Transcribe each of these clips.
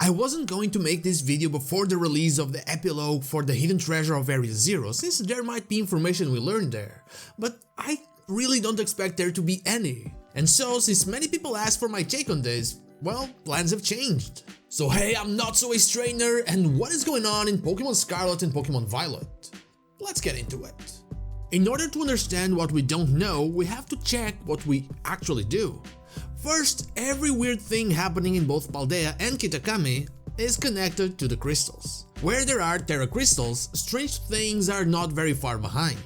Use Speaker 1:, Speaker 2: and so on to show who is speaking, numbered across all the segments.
Speaker 1: I wasn't going to make this video before the release of the epilogue for the hidden treasure of Area Zero, since there might be information we learned there, but I really don't expect there to be any. And so, since many people asked for my take on this, well, plans have changed. So hey, I'm not so a strainer, and what is going on in Pokémon Scarlet and Pokémon Violet? Let's get into it. In order to understand what we don't know, we have to check what we actually do. First, every weird thing happening in both Paldea and Kitakami is connected to the crystals. Where there are Terra crystals, strange things are not very far behind.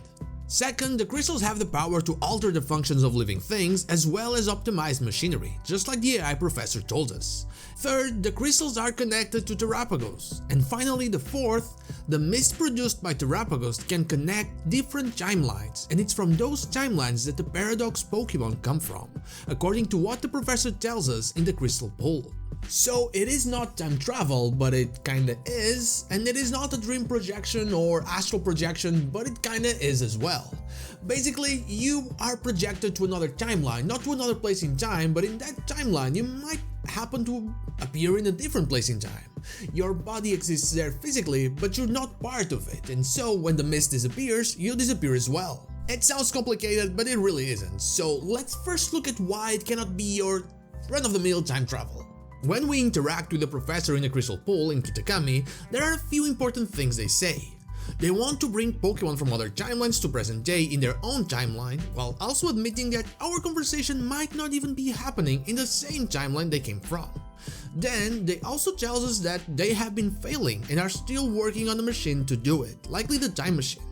Speaker 1: Second, the crystals have the power to alter the functions of living things as well as optimize machinery, just like the AI professor told us. Third, the crystals are connected to Terapagos. And finally, the fourth, the mist produced by Terapagos can connect different timelines, and it's from those timelines that the Paradox Pokémon come from, according to what the professor tells us in the crystal pool. So it is not time travel, but it kinda is, and it is not a dream projection or astral projection, but it kinda is as well. Basically, you are projected to another timeline, not to another place in time, but in that timeline you might happen to appear in a different place in time. Your body exists there physically, but you're not part of it, and so when the mist disappears, you disappear as well. It sounds complicated, but it really isn't, so let's first look at why it cannot be your run-of-the-mill time travel. When we interact with the professor in the crystal pool in Kitakami, there are a few important things they say. They want to bring Pokemon from other timelines to present day in their own timeline, while also admitting that our conversation might not even be happening in the same timeline they came from. Then, they also tell us that they have been failing and are still working on a machine to do it, likely the time machine.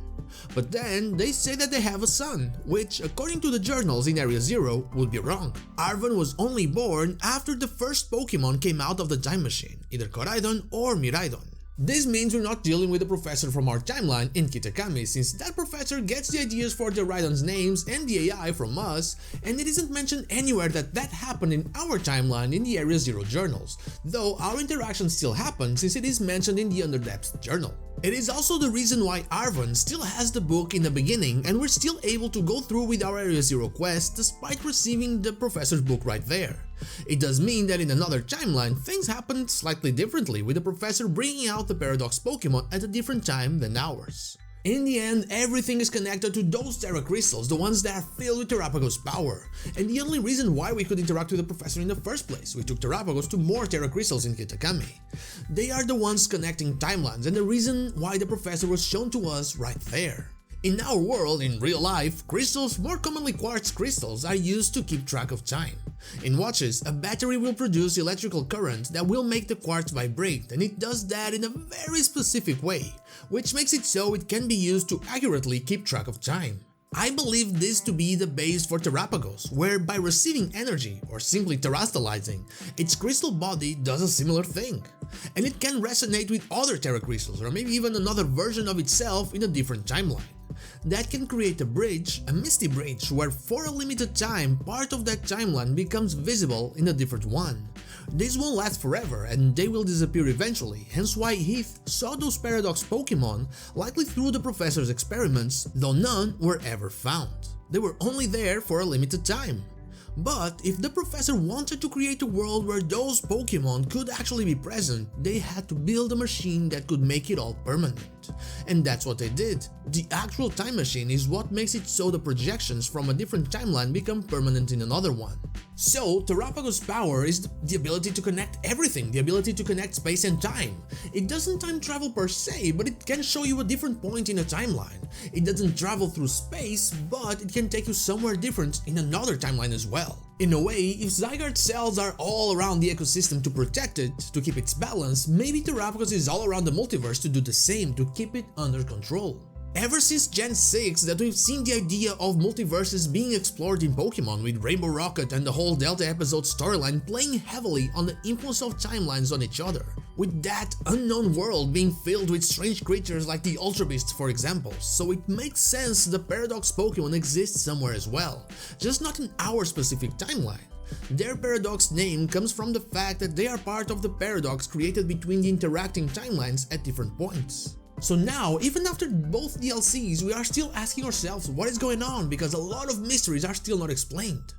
Speaker 1: But then, they say that they have a son, which, according to the journals in Area Zero, would be wrong. Arven was only born after the first Pokemon came out of the time machine, either Koraidon or Miraidon. This means we're not dealing with the professor from our timeline in Kitakami, since that professor gets the ideas for the Raidon's names and the AI from us, and it isn't mentioned anywhere that that happened in our timeline in the Area Zero journals, though our interaction still happened since it is mentioned in the Underdepths journal. It is also the reason why Arven still has the book in the beginning and we're still able to go through with our Area Zero quest despite receiving the professor's book right there. It does mean that in another timeline, things happened slightly differently, with the professor bringing out the Paradox Pokémon at a different time than ours. In the end, everything is connected to those Terra crystals, the ones that are filled with Terapagos power, and the only reason why we could interact with the professor in the first place. We took Terapagos to more Terra crystals in Kitakami. They are the ones connecting timelines and the reason why the professor was shown to us right there. In our world, in real life, crystals, more commonly quartz crystals, are used to keep track of time. In watches, a battery will produce electrical current that will make the quartz vibrate, and it does that in a very specific way, which makes it so it can be used to accurately keep track of time. I believe this to be the base for Terapagos, where by receiving energy, or simply terastallizing, its crystal body does a similar thing. And it can resonate with other Terra crystals, or maybe even another version of itself in a different timeline. That can create a bridge, a misty bridge, where for a limited time, part of that timeline becomes visible in a different one. This won't last forever and they will disappear eventually, hence why Heath saw those Paradox Pokémon, likely through the professor's experiments, though none were ever found. They were only there for a limited time. But if the professor wanted to create a world where those Pokemon could actually be present, they had to build a machine that could make it all permanent. And that's what they did. The actual time machine is what makes it so the projections from a different timeline become permanent in another one. So, Terapagos' power is the ability to connect everything, the ability to connect space and time. It doesn't time travel per se, but it can show you a different point in a timeline. It doesn't travel through space, but it can take you somewhere different in another timeline as well. In a way, if Zygarde cells are all around the ecosystem to protect it, to keep its balance, maybe Terapagos is all around the multiverse to do the same, to keep it under control. Ever since Gen 6 that we've seen the idea of multiverses being explored in Pokemon, with Rainbow Rocket and the whole Delta episode storyline playing heavily on the influence of timelines on each other, with that unknown world being filled with strange creatures like the Ultra Beast for example, so it makes sense the Paradox Pokemon exist somewhere as well, just not in our specific timeline. Their Paradox name comes from the fact that they are part of the paradox created between the interacting timelines at different points. So now, even after both DLCs, we are still asking ourselves what is going on because a lot of mysteries are still not explained.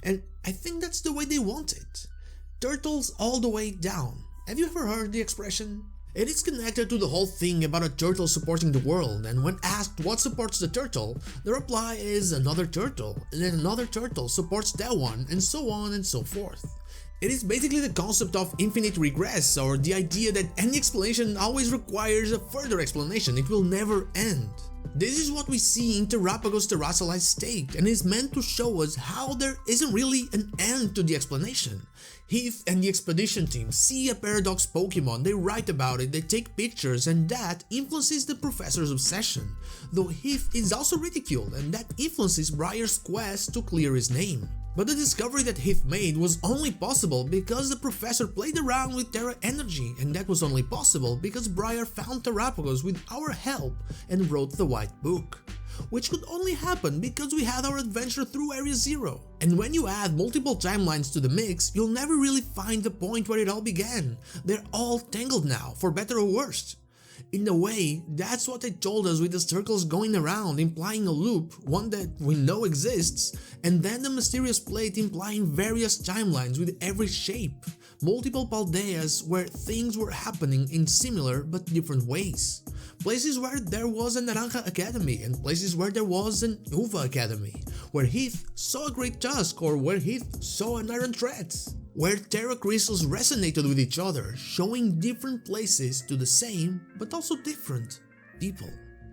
Speaker 1: And I think that's the way they want it. Turtles all the way down. Have you ever heard the expression? It is connected to the whole thing about a turtle supporting the world, and when asked what supports the turtle, the reply is another turtle, and then another turtle supports that one, and so on and so forth. It is basically the concept of infinite regress, or the idea that any explanation always requires a further explanation, it will never end. This is what we see in Terapagos' terrassalized state, and is meant to show us how there isn't really an end to the explanation. Heath and the expedition team see a paradox Pokemon, they write about it, they take pictures, and that influences the professor's obsession, though Heath is also ridiculed, and that influences Briar's quest to clear his name. But the discovery that Heath made was only possible because the professor played around with Terra energy, and that was only possible because Briar found Terapagos with our help and wrote the White Book. Which could only happen because we had our adventure through Area Zero. And when you add multiple timelines to the mix, you'll never really find the point where it all began. They're all tangled now, for better or worse. In a way, that's what they told us with the circles going around, implying a loop, one that we know exists, and then the mysterious plate implying various timelines with every shape, multiple Paldeas where things were happening in similar but different ways, places where there was a Naranja Academy and places where there was an Uva Academy, where Heath saw a Great Tusk or where Heath saw an Iron Threads, where Terra crystals resonated with each other, showing different places to the same but also different people.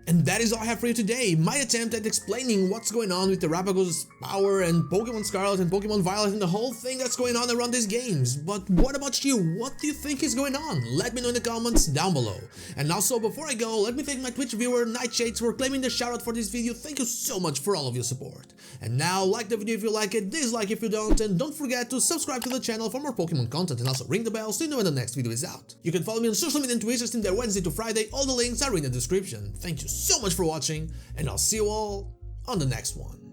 Speaker 1: And that is all I have for you today, my attempt at explaining what's going on with Terapagos' power and Pokémon Scarlet and Pokémon Violet and the whole thing that's going on around these games. But what about you? What do you think is going on? Let me know in the comments down below. And also, before I go, let me thank my Twitch viewer Nightshades for claiming the shoutout for this video. Thank you so much for all of your support. And now, like the video if you like it, dislike if you don't, and don't forget to subscribe to the channel for more Pokemon content, and also ring the bell so you know when the next video is out. You can follow me on social media and Twitch, stream there Wednesday to Friday, all the links are in the description. Thank you so much for watching, and I'll see you all on the next one.